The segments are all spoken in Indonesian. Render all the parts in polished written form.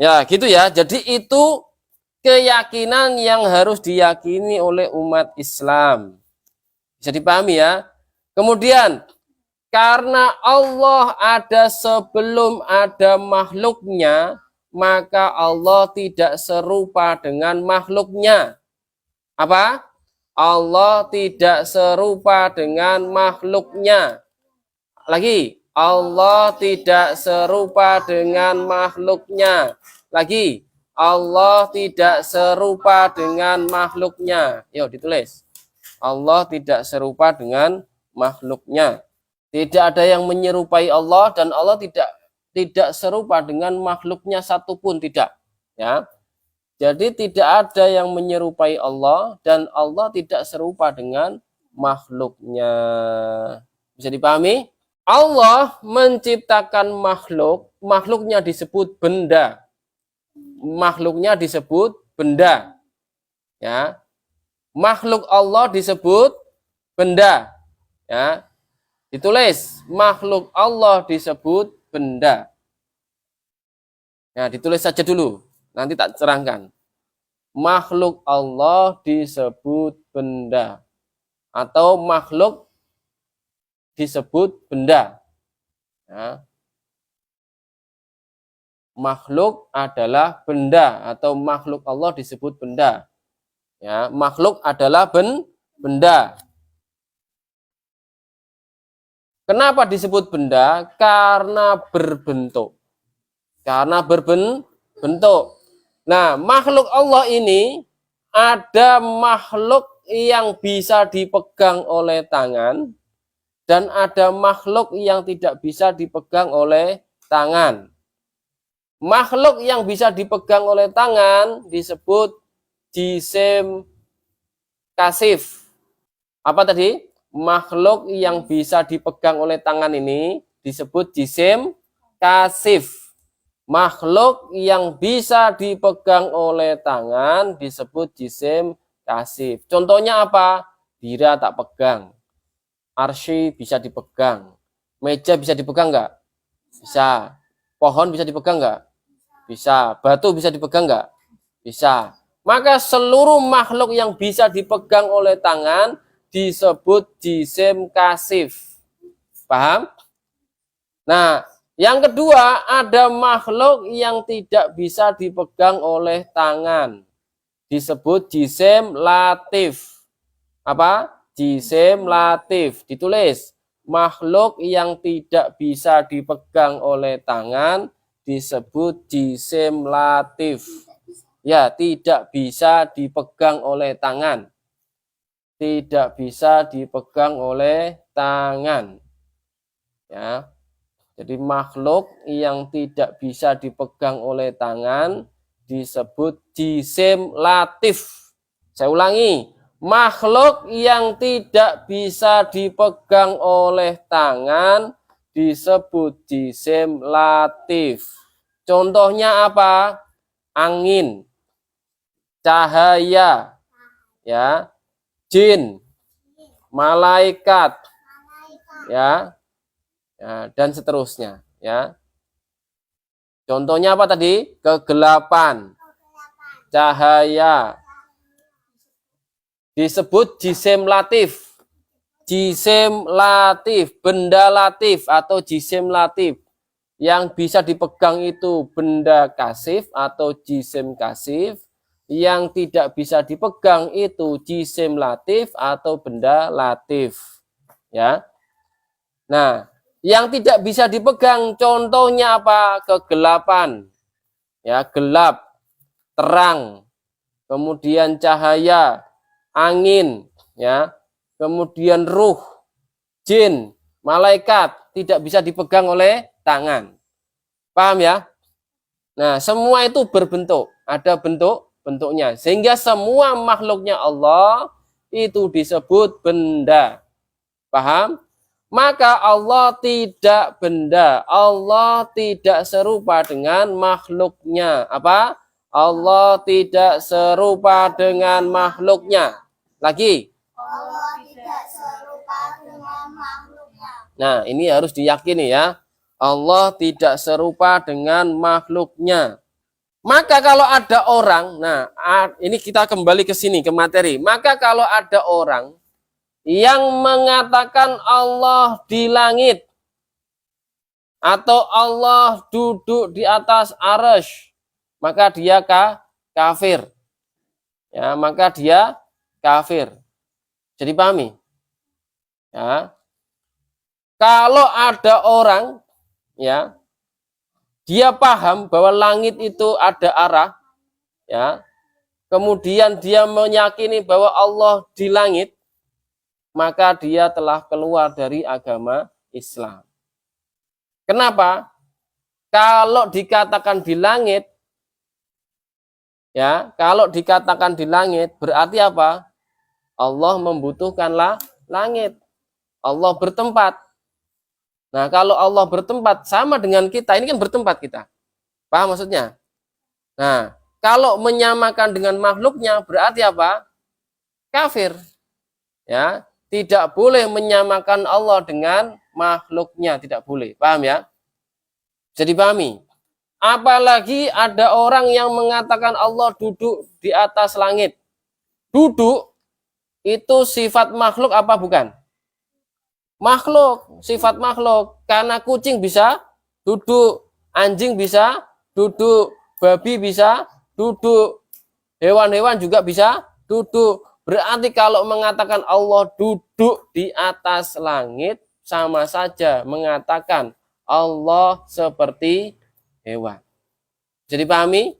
Ya, gitu ya. Jadi itu keyakinan yang harus diyakini oleh umat Islam. Bisa dipahami ya. Kemudian, karena Allah ada sebelum ada makhluknya, maka Allah tidak serupa dengan makhluknya. Apa? Allah tidak serupa dengan makhluknya. Lagi, Allah tidak serupa dengan makhluknya. Lagi, Allah tidak serupa dengan makhluknya. Yuk ditulis. Allah tidak serupa dengan makhluknya. Tidak ada yang menyerupai Allah dan Allah tidak serupa dengan makhluknya satupun, tidak. Ya. Jadi tidak ada yang menyerupai Allah dan Allah tidak serupa dengan makhluknya. Bisa dipahami? Allah menciptakan makhluk, makhluknya disebut benda. Makhluknya disebut benda. Ya. Makhluk Allah disebut benda. Ya. Ditulis, makhluk Allah disebut benda. Ya, ditulis saja dulu. Nanti tak cerahkan. Makhluk Allah disebut benda. Atau makhluk disebut benda. Ya. Makhluk adalah benda. Atau makhluk Allah disebut benda. Ya, makhluk adalah benda. Kenapa disebut benda? Karena berbentuk. Karena berbentuk. Nah, makhluk Allah ini ada makhluk yang bisa dipegang oleh tangan dan ada makhluk yang tidak bisa dipegang oleh tangan. Makhluk yang bisa dipegang oleh tangan disebut jisim kasif. Apa tadi? Makhluk yang bisa dipegang oleh tangan ini disebut jisim kasif. Makhluk yang bisa dipegang oleh tangan disebut jisim kasif. Contohnya apa? Bira tak pegang. Arsy bisa dipegang. Meja bisa dipegang enggak? Bisa. Pohon bisa dipegang enggak? Bisa. Batu bisa dipegang enggak? Bisa. Maka seluruh makhluk yang bisa dipegang oleh tangan disebut jisim kasif. Paham? Nah, yang kedua, ada makhluk yang tidak bisa dipegang oleh tangan. Disebut jisim latif. Apa? Jisim latif. Ditulis. Makhluk yang tidak bisa dipegang oleh tangan disebut jisim latif. Ya, tidak bisa dipegang oleh tangan. Tidak bisa dipegang oleh tangan. Ya. Jadi makhluk yang tidak bisa dipegang oleh tangan disebut jisim latif. Saya ulangi, makhluk yang tidak bisa dipegang oleh tangan disebut jisim latif. Contohnya apa? Angin, cahaya, ya, jin, malaikat, ya. Ya, dan seterusnya, ya. Contohnya apa tadi? Kegelapan, cahaya. Disebut jisim latif. Jisim latif, benda latif atau jisim latif. Yang bisa dipegang itu benda kasif atau jisim kasif. Yang tidak bisa dipegang itu jisim latif atau benda latif. Ya. Nah, yang tidak bisa dipegang contohnya apa? Kegelapan. Ya, gelap, terang. Kemudian cahaya, angin, ya. Kemudian ruh, jin, malaikat tidak bisa dipegang oleh tangan. Paham ya? Nah, semua itu berbentuk, ada bentuknya. Sehingga semua makhluknya Allah itu disebut benda. Paham? Maka Allah tidak benda. Allah tidak serupa dengan makhluknya. Apa? Allah tidak serupa dengan makhluknya. Lagi. Allah tidak serupa dengan makhluknya. Nah, ini harus diyakini ya. Allah tidak serupa dengan makhluknya. Maka kalau ada orang, nah ini kita kembali ke sini, ke materi. Maka kalau ada orang yang mengatakan Allah di langit, atau Allah duduk di atas arasy, maka dia kafir. Ya, maka dia kafir. Jadi pahami? Ya. Kalau ada orang, ya, dia paham bahwa langit itu ada arah, ya, kemudian dia meyakini bahwa Allah di langit, maka dia telah keluar dari agama Islam. Kenapa? Kalau dikatakan di langit, ya, kalau dikatakan di langit berarti apa? Allah membutuhkanlah langit. Allah bertempat. Nah, kalau Allah bertempat sama dengan kita, ini kan bertempat kita. Paham maksudnya? Nah, kalau menyamakan dengan makhluknya berarti apa? Kafir. Ya, tidak boleh menyamakan Allah dengan makhluknya, tidak boleh. Paham ya? Jadi pahami. Apalagi ada orang yang mengatakan Allah duduk di atas langit. Duduk itu sifat makhluk apa bukan? Makhluk, sifat makhluk. Karena kucing bisa duduk, anjing bisa duduk, babi bisa duduk, hewan-hewan juga bisa duduk. Berarti kalau mengatakan Allah duduk di atas langit, sama saja mengatakan Allah seperti hewan. Jadi pahami?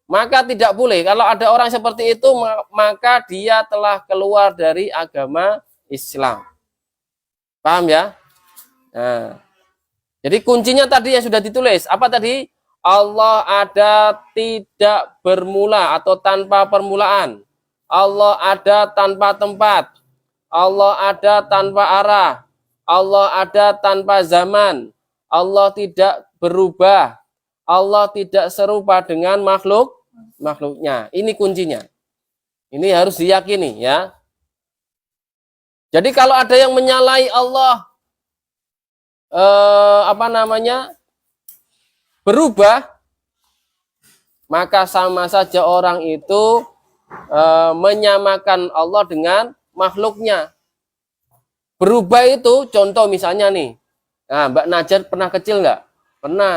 Maka tidak boleh. Kalau ada orang seperti itu, maka dia telah keluar dari agama Islam. Paham ya? Nah, jadi kuncinya tadi yang sudah ditulis. Apa tadi? Allah ada tidak bermula atau tanpa permulaan. Allah ada tanpa tempat. Allah ada tanpa arah. Allah ada tanpa zaman. Allah tidak berubah. Allah tidak serupa dengan makhluknya. Ini kuncinya. Ini harus diyakini ya. Jadi kalau ada yang menyalahi Allah, berubah, maka sama saja orang itu menyamakan Allah dengan makhluknya. Berubah itu contoh misalnya nih, nah, Mbak Najar pernah kecil nggak? Pernah.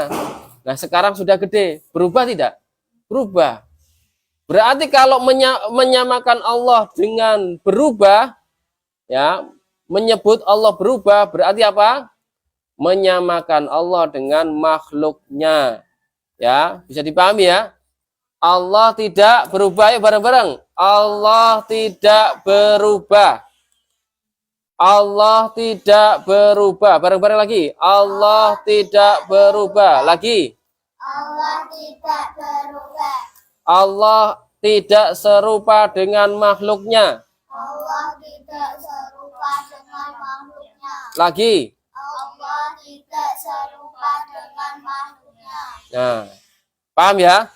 Nah sekarang sudah gede, berubah tidak? Berubah. Berarti kalau menyamakan Allah dengan berubah, ya, menyebut Allah berubah berarti apa? Menyamakan Allah dengan makhluknya. Ya, bisa dipahami ya? Allah tidak berubah, ya bareng-bareng. Allah tidak berubah. Allah tidak berubah. Bareng-bareng lagi. Allah tidak berubah. Lagi. Allah tidak berubah. Allah tidak serupa dengan makhluknya. Allah tidak serupa dengan makhluknya. Lagi. Allah tidak serupa dengan makhluknya. Nah, paham ya?